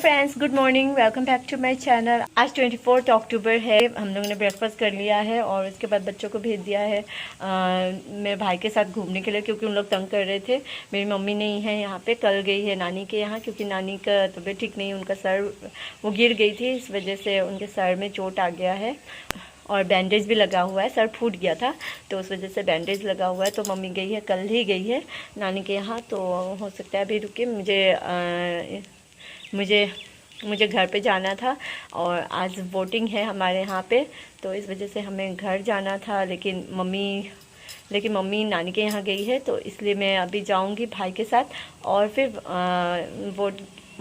Friends, good morning, welcome back to my channel. आज 24 अक्टूबर है। हम लोगों ने ब्रेकफास्ट कर लिया है और उसके बाद बच्चों को भेज दिया है मेरे भाई के साथ घूमने के लिए, क्योंकि उन लोग तंग कर रहे थे। मेरी मम्मी नहीं है यहाँ पे, कल गई है नानी के यहाँ, क्योंकि नानी का तबीयत ठीक नहीं, उनका सर वो गिर गई थी, इस वजह से उनके सर में चोट आ गया है और बैंडेज भी लगा हुआ है। सर फूट गया था तो उस वजह से बैंडेज लगा हुआ है। तो मम्मी गई है, कल ही गई है नानी के यहाँ। तो हो सकता है अभी रुके, मुझे घर पे जाना था और आज वोटिंग है हमारे यहाँ पे, तो इस वजह से हमें घर जाना था। लेकिन मम्मी नानी के यहाँ गई है, तो इसलिए मैं अभी जाऊँगी भाई के साथ और फिर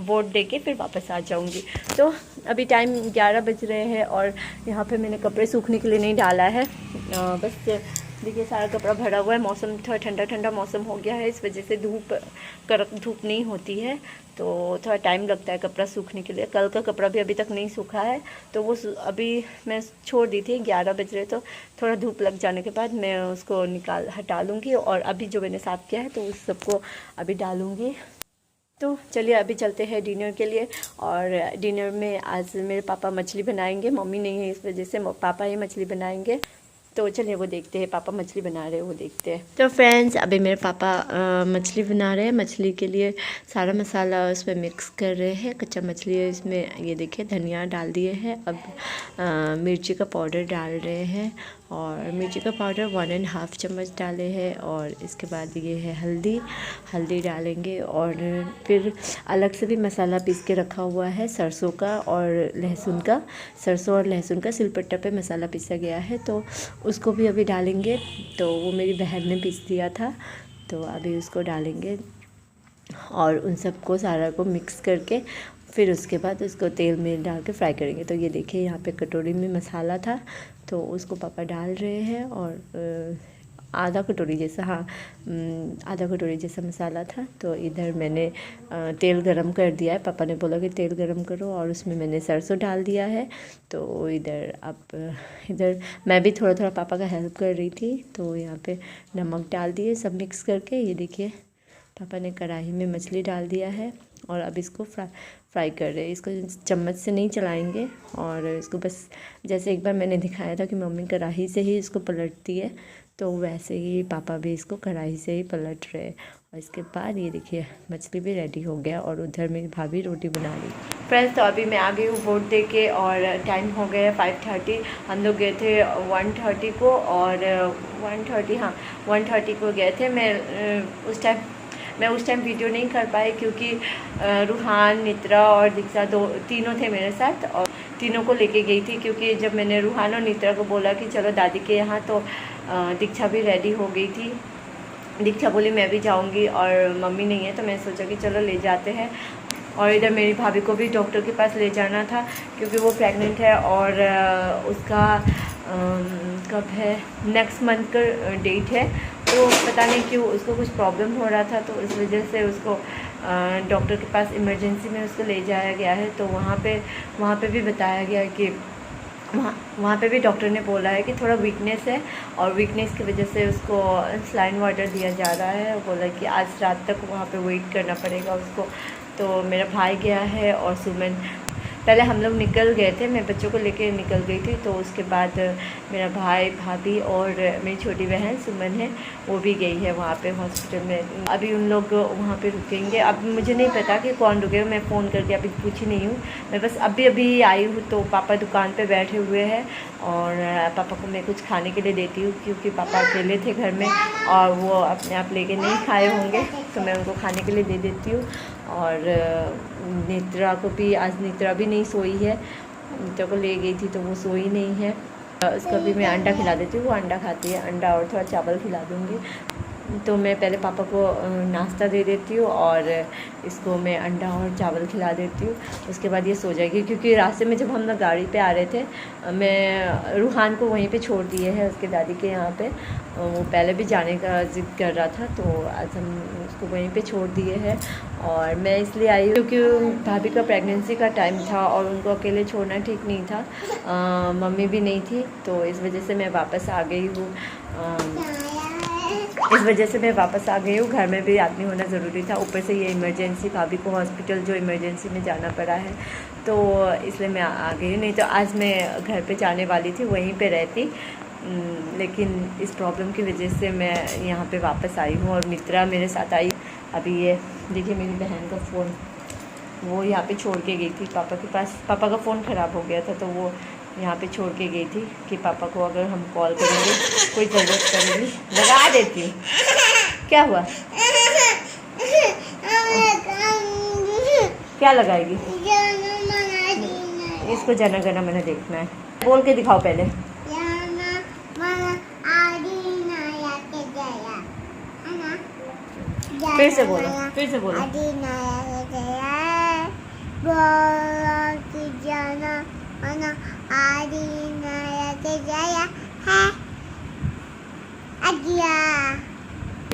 वोट दे के फिर वापस आ जाऊंगी। तो अभी टाइम 11 बज रहे हैं और यहाँ पे मैंने कपड़े सूखने के लिए नहीं डाला है। बस देखिए सारा कपड़ा भरा हुआ है। मौसम थोड़ा ठंडा ठंडा मौसम हो गया है, इस वजह से कड़क धूप नहीं होती है, तो थोड़ा टाइम लगता है कपड़ा सूखने के लिए। कल का कपड़ा भी अभी तक नहीं सूखा है, तो वो अभी मैं छोड़ दी थी। 11 बज रहे, तो थोड़ा धूप लग जाने के बाद मैं उसको हटा लूँगी और अभी जो मैंने साफ़ किया है तो उस सबको अभी डालूँगी। तो चलिए अभी चलते हैं डिनर के लिए। और डिनर में आज मेरे पापा मछली बनाएंगे, मम्मी नहीं है इस वजह से पापा ही मछली बनाएंगे। तो चलिए वो देखते हैं, पापा मछली बना रहे हैं, वो देखते हैं। तो फ्रेंड्स, अभी मेरे पापा मछली बना रहे हैं। मछली के लिए सारा मसाला उसमें मिक्स कर रहे हैं। कच्चा मछली है इसमें, ये देखिए धनिया डाल दिए हैं। अब मिर्ची का पाउडर डाल रहे हैं और मिर्ची का पाउडर 1.5 चम्मच डाले हैं। और इसके बाद ये है हल्दी डालेंगे। और फिर अलग से भी मसाला पीस के रखा हुआ है, सरसों और लहसुन का सिलपट्टा पे मसाला पीसा गया है, तो उसको भी अभी डालेंगे। तो वो मेरी बहन ने पीस दिया था, तो अभी उसको डालेंगे और उन सबको सारा को मिक्स करके फिर उसके बाद उसको तेल में डाल के फ्राई करेंगे। तो ये देखिए यहाँ पे कटोरी में मसाला था, तो उसको पापा डाल रहे हैं। और आधा कटोरी जैसा मसाला था। तो इधर मैंने तेल गरम कर दिया है। पापा ने बोला कि तेल गरम करो और उसमें मैंने सरसों डाल दिया है। तो इधर मैं भी थोड़ा थोड़ा पापा का हेल्प कर रही थी। तो यहाँ पे नमक डाल दिए, सब मिक्स करके। ये देखिए पापा ने कढ़ाई में मछली डाल दिया है और अब इसको फ्राई कर रहे हैं। इसको चम्मच से नहीं चलाएंगे और इसको बस जैसे एक बार मैंने दिखाया था कि मम्मी कढ़ाई से ही इसको पलटती है, तो वैसे ही पापा भी इसको कढ़ाई से ही पलट रहे हैं। और इसके बाद ये देखिए मछली भी रेडी हो गया और उधर मेरी भाभी रोटी बना रही। फ्रेंड्स, तो अभी मैं आ गई हूँ वोट दे के और टाइम हो गया 5:30। हम लोग गए थे 1:30 को और 1:30 को गए थे। मैं उस टाइम वीडियो नहीं कर पाई, क्योंकि रूहान, नित्रा और दीक्षा तीनों थे मेरे साथ और तीनों को लेके गई थी। क्योंकि जब मैंने रूहान और नित्रा को बोला कि चलो दादी के यहाँ, तो दीक्षा भी रेडी हो गई थी। दीक्षा बोली मैं भी जाऊँगी और मम्मी नहीं है, तो मैं सोचा कि चलो ले जाते हैं। और इधर मेरी भाभी को भी डॉक्टर के पास ले जाना था, क्योंकि वो प्रेग्नेंट है और उसका कब है, नेक्स्ट मंथ का डेट है। तो पता नहीं क्यों उसको कुछ प्रॉब्लम हो रहा था, तो इस वजह से उसको डॉक्टर के पास इमरजेंसी में उसको ले जाया गया है। तो वहाँ पे भी बताया गया कि वहाँ पे भी डॉक्टर ने बोला है कि थोड़ा वीकनेस है और वीकनेस की वजह से उसको सलाइन वाटर दिया जा रहा है। बोला कि आज रात तक वहाँ पे वेट करना पड़ेगा उसको। तो मेरा भाई गया है और सुमन, पहले हम लोग निकल गए थे, मैं बच्चों को लेके निकल गई थी। तो उसके बाद मेरा भाई, भाभी और मेरी छोटी बहन सुमन है, वो भी गई है वहाँ पे हॉस्पिटल में। अभी उन लोग वहाँ पे रुकेंगे। अब मुझे नहीं पता कि कौन रुकेगा, मैं फ़ोन करके अभी पूछी नहीं हूँ। मैं बस अभी आई हूँ। तो पापा दुकान पे बैठे हुए हैं और पापा को मैं कुछ खाने के लिए देती हूँ, क्योंकि पापा अकेले थे घर में और वो अपने आप लेके नहीं खाए होंगे, तो मैं उनको खाने के लिए दे देती हूँ। और नित्रा को भी, आज नित्रा भी नहीं सोई है, नित्रा को ले गई थी तो वो सोई नहीं है। उसको भी मैं अंडा खिला देती हूँ, वो अंडा खाती है, अंडा और थोड़ा चावल खिला दूँगी। तो मैं पहले पापा को नाश्ता दे देती हूँ और इसको मैं अंडा और चावल खिला देती हूँ। उसके बाद ये सो जाएगी, क्योंकि रास्ते में जब हम लोग गाड़ी पे आ रहे थे, मैं रूहान को वहीं पे छोड़ दिए है उसके दादी के यहाँ पे। वो पहले भी जाने का ज़िद कर रहा था, तो आज हम उसको वहीं पे छोड़ दिए हैं। और मैं इसलिए आई हूँ क्योंकि भाभी का प्रेगनेंसी का टाइम था और उनको अकेले छोड़ना ठीक नहीं था, मम्मी भी नहीं थी, तो इस वजह से मैं वापस आ गई हूँ। इस वजह से मैं वापस आ गई हूँ। घर में भी आदमी होना ज़रूरी था, ऊपर से ये इमरजेंसी, भाभी को हॉस्पिटल जो इमरजेंसी में जाना पड़ा है, तो इसलिए मैं आ गई हूँ। नहीं तो आज मैं घर पे जाने वाली थी, वहीं पे रहती, लेकिन इस प्रॉब्लम की वजह से मैं यहाँ पे वापस आई हूँ। और मित्रा मेरे साथ आई। अभी ये देखिए मेरी बहन का फ़ोन वो यहाँ पे छोड़ के गई थी पापा के पास। पापा का फ़ोन ख़राब हो गया था, तो वो यहाँ पे छोड़ के गई थी कि पापा को अगर हम कॉल करेंगे, कोई ज़रूरत पड़ेगी, लगा देती हूँ। क्या हुआ? क्या लगाएगी? इसको जना गना मैंने देखना है, बोल के दिखाओ पहले। फिर से बोलो, फिर से बोलो।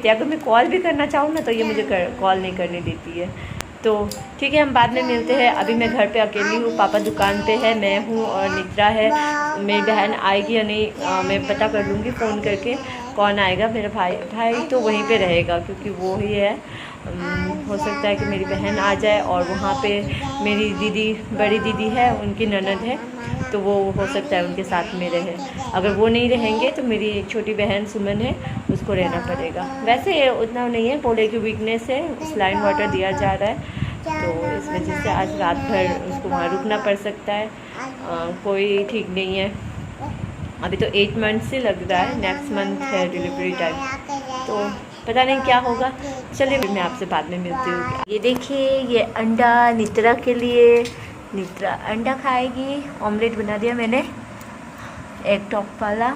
अगर मैं कॉल भी करना चाहूँ ना तो ये मुझे कॉल नहीं करने देती है। तो ठीक है, हम बाद में मिलते हैं। अभी मैं घर पे अकेली हूँ, पापा दुकान पे है, मैं हूँ और नित्रा है। मेरी बहन आएगी या नहीं मैं पता कर लूँगी फ़ोन करके कौन आएगा। मेरा भाई तो वहीं पे रहेगा क्योंकि वो ही है। हो सकता है कि मेरी बहन आ जाए और वहाँ पे मेरी दीदी, बड़ी दीदी है, उनकी ननद है, तो वो हो सकता है उनके साथ में रहे। अगर वो नहीं रहेंगे तो मेरी एक छोटी बहन सुमन है, उसको रहना पड़ेगा। वैसे उतना नहीं है, बोले कि वीकनेस है, सलाइन वाटर दिया जा रहा है, तो इस वजह से आज रात भर उसको वहाँ रुकना पड़ सकता है। कोई ठीक नहीं है। अभी तो 8 मंथ से लग रहा है, नेक्स्ट मंथ है डिलीवरी टाइम, तो पता नहीं क्या होगा। चलिए मैं आपसे बाद में मिलती हूँ। ये देखिए, ये अंडा नित्रा के लिए, नित्रा अंडा खाएगी। ऑमलेट बना दिया मैंने एग टॉप वाला,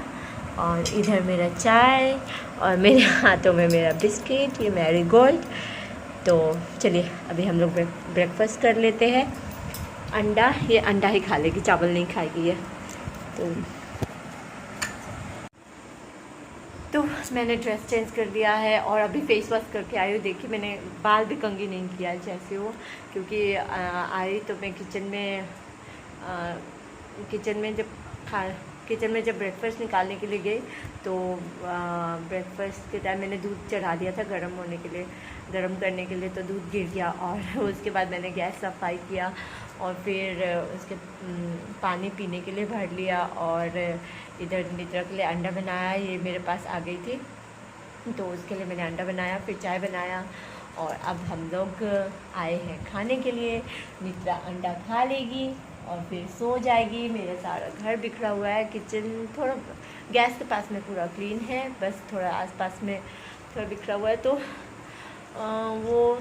और इधर मेरा चाय और मेरे हाथों में मेरा बिस्किट, ये मैरीगोल्ड। तो चलिए अभी हम लोग ब्रेकफास्ट कर लेते हैं। अंडा, ये अंडा ही खा लेगी, चावल नहीं खाएगी ये। तो मैंने ड्रेस चेंज कर दिया है और अभी फेस वॉश करके आई हूँ। देखिए मैंने बाल भी कंघी नहीं किया है जैसे वो, क्योंकि आई तो मैं किचन में जब ब्रेकफास्ट निकालने के लिए गई तो ब्रेकफास्ट के टाइम मैंने दूध चढ़ा दिया था गर्म करने के लिए, तो दूध गिर गया। और उसके बाद मैंने गैस सफाई किया और फिर उसके पानी पीने के लिए भर लिया, और इधर नित्रा के लिए अंडा बनाया। ये मेरे पास आ गई थी तो उसके लिए मैंने अंडा बनाया, फिर चाय बनाया, और अब हम लोग आए हैं खाने के लिए। नित्रा अंडा खा लेगी और फिर सो जाएगी। मेरा सारा घर बिखरा हुआ है, किचन थोड़ा गैस के पास में पूरा क्लीन है, बस थोड़ा आसपास में थोड़ा बिखरा हुआ है, तो वो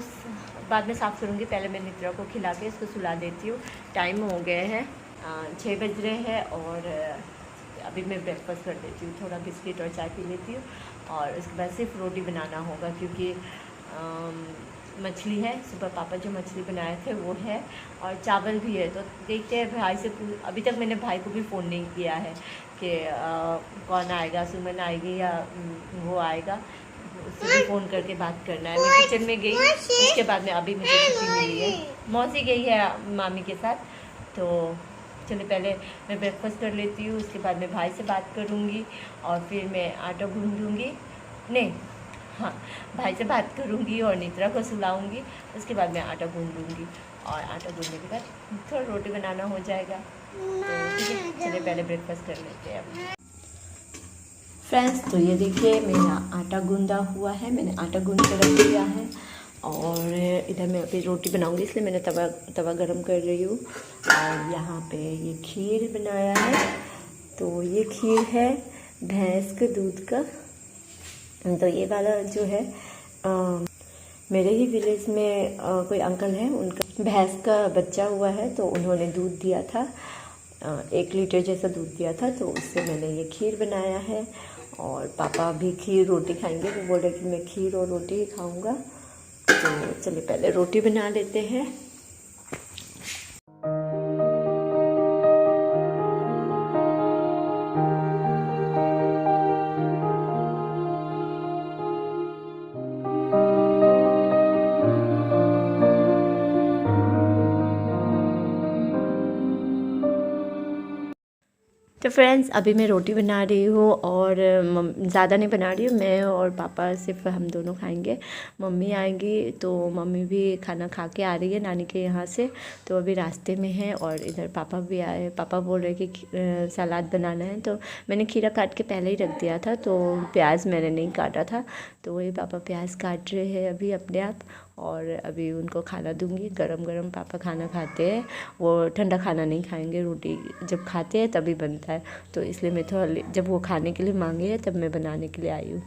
बाद में साफ़ करूँगी। पहले मैं नित्रा को खिला के इसको सुला देती हूँ। टाइम हो गए हैं 6 बज रहे हैं, और अभी मैं ब्रेकफास्ट कर देती हूँ, थोड़ा बिस्किट और चाय पी लेती हूँ, और उसके बाद सिर्फ रोटी बनाना होगा क्योंकि मछली है, सुबह पापा जो मछली बनाए थे वो है, और चावल भी है। तो देखते हैं, भाई से अभी तक मैंने भाई को भी फ़ोन नहीं किया है कि कौन आएगा, सुमन आएगी या वो आएगा, उससे भी फ़ोन करके बात करना है। मैं किचन में गई, उसके बाद में अभी मुझे छुट्टी मिली है, मौसी गई है मामी के साथ। तो चलिए पहले मैं ब्रेकफास्ट कर लेती हूँ, उसके बाद मैं भाई से बात करूँगी, और फिर मैं आटा गूँधूँगी, नहीं हाँ भाई से बात करूँगी और नित्रा को सुलाऊँगी। उसके बाद मैं आटा गूँध लूँगी, और आटा गूँधने के बाद थोड़ा रोटी बनाना हो जाएगा। तो ठीक है, चलिए पहले ब्रेकफास्ट कर लेते हैं अब। फ्रेंड्स, तो ये देखिए मेरा आटा गूँधा हुआ है, मैंने आटा गूँध के रख दिया है, और इधर मैं अभी रोटी बनाऊंगी, इसलिए मैंने तवा गरम कर रही हूँ। और यहाँ पे ये खीर बनाया है, तो ये खीर है भैंस के दूध का। तो ये वाला जो है मेरे ही विलेज में कोई अंकल हैं, उनका भैंस का बच्चा हुआ है, तो उन्होंने दूध दिया था, 1 लीटर जैसा दूध दिया था, तो उससे मैंने ये खीर बनाया है। और पापा भी खीर रोटी खाएंगे, वो बोले कि मैं खीर और रोटी ही खाऊंगा। तो चलिए पहले रोटी बना लेते हैं। तो फ्रेंड्स अभी मैं रोटी बना रही हूँ और ज़्यादा नहीं बना रही हूँ, मैं और पापा सिर्फ हम दोनों खाएंगे। मम्मी आएंगी तो मम्मी भी खाना खा के आ रही है नानी के यहाँ से, तो अभी रास्ते में है। और इधर पापा भी आए, पापा बोल रहे कि सलाद बनाना है, तो मैंने खीरा काट के पहले ही रख दिया था, तो प्याज मैंने नहीं काटा था, तो वही पापा प्याज काट रहे हैं अभी अपने आप। और अभी उनको खाना दूंगी, गरम गरम पापा खाना खाते हैं, वो ठंडा खाना नहीं खाएंगे, रोटी जब खाते हैं तभी बनता है, तो इसलिए मैं थोड़ा जब वो खाने के लिए मांगे है तब मैं बनाने के लिए आई हूँ।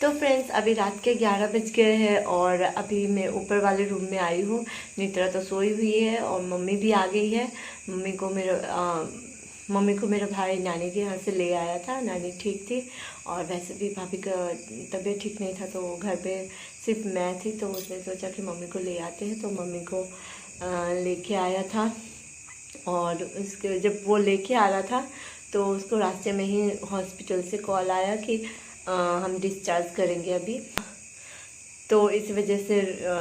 तो फ्रेंड्स अभी रात के 11 बज गए हैं और अभी मैं ऊपर वाले रूम में आई हूँ। नित्रा तो सोई हुई है और मम्मी भी आ गई है। मम्मी को मेरा भाई नानी के यहाँ से ले आया था, नानी ठीक थी, और वैसे भी भाभी का तबीयत ठीक नहीं था, तो घर पे सिर्फ मैं थी, तो उसने सोचा कि मम्मी को ले आते हैं, तो मम्मी को लेके आया था। और उसके जब वो लेके आ रहा था तो उसको रास्ते में ही हॉस्पिटल से कॉल आया कि हम डिस्चार्ज करेंगे अभी, तो इस वजह से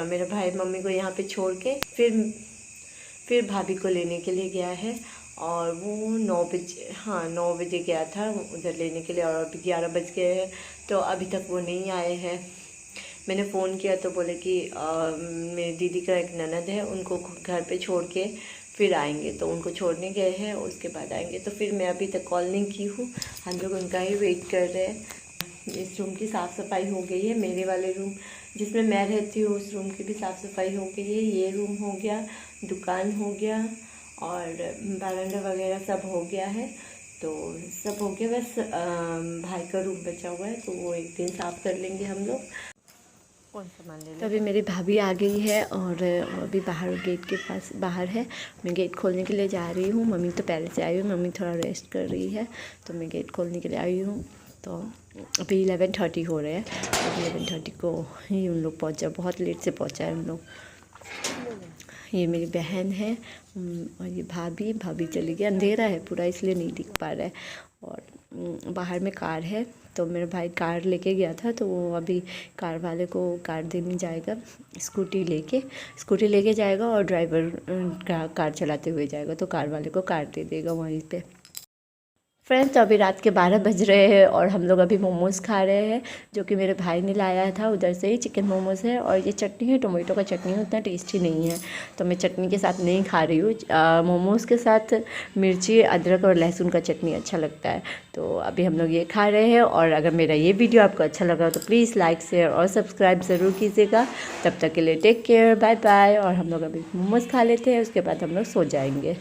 मेरा भाई मम्मी को यहाँ पे छोड़ के फिर भाभी को लेने के लिए गया है। और वो 9 बजे गया था उधर लेने के लिए, और अभी 11 बज गए हैं, तो अभी तक वो नहीं आए हैं। मैंने फ़ोन किया तो बोले कि मेरी दीदी का एक ननद है, उनको घर पे छोड़ के फिर आएंगे, तो उनको छोड़ने गए हैं, उसके बाद आएंगे। तो फिर मैं अभी तक कॉल नहीं की हूँ, हम लोग उनका ही वेट कर रहे हैं। इस रूम की साफ़ सफाई हो गई है, मेरे वाले रूम जिसमें मैं रहती हूँ उस रूम की भी साफ़ सफाई हो गई है। ये रूम हो गया, दुकान हो गया, और बरामदा वगैरह सब हो गया है, तो सब हो गया। बस भाई का रूम बचा हुआ है, तो वो एक दिन साफ़ कर लेंगे हम लोग। कौन सा मान ले। तो अभी मेरी भाभी आ गई है और अभी बाहर गेट के पास बाहर है, मैं गेट खोलने के लिए जा रही हूँ। मम्मी तो पहले से आई हूँ, मम्मी थोड़ा रेस्ट कर रही है, तो मैं गेट खोलने के लिए आई हूँ। तो अभी 11:30 हो रहे हैं, अभी 11:30 को ही उन लोग पहुँचा, बहुत लेट से पहुँचा है उन लोग। ये मेरी बहन है और ये भाभी चली गई, अंधेरा है पूरा इसलिए नहीं दिख पा रहा है। और बाहर में कार है, तो मेरा भाई कार लेके गया था, तो वो अभी कार वाले को कार देने जाएगा, स्कूटी लेके जाएगा, और ड्राइवर कार चलाते हुए जाएगा, तो कार वाले को कार दे देगा वहीं पे। फ्रेंड्स तो अभी रात के 12 बज रहे हैं और हम लोग अभी मोमोज़ खा रहे हैं, जो कि मेरे भाई ने लाया था उधर से ही। चिकन मोमोज़ है, और ये चटनी है, टोमेटो का चटनी है, उतना टेस्टी नहीं है, तो मैं चटनी के साथ नहीं खा रही हूँ। मोमोज़ के साथ मिर्ची, अदरक और लहसुन का चटनी अच्छा लगता है, तो अभी हम लोग ये खा रहे हैं। और अगर मेरा ये वीडियो आपको अच्छा लगा तो प्लीज़ लाइक, शेयर और सब्सक्राइब ज़रूर कीजिएगा। तब तक के लिए टेक केयर, बाय बाय। और हम लोग अभी मोमोज़ खा लेते हैं, उसके बाद हम लोग सो जाएंगे।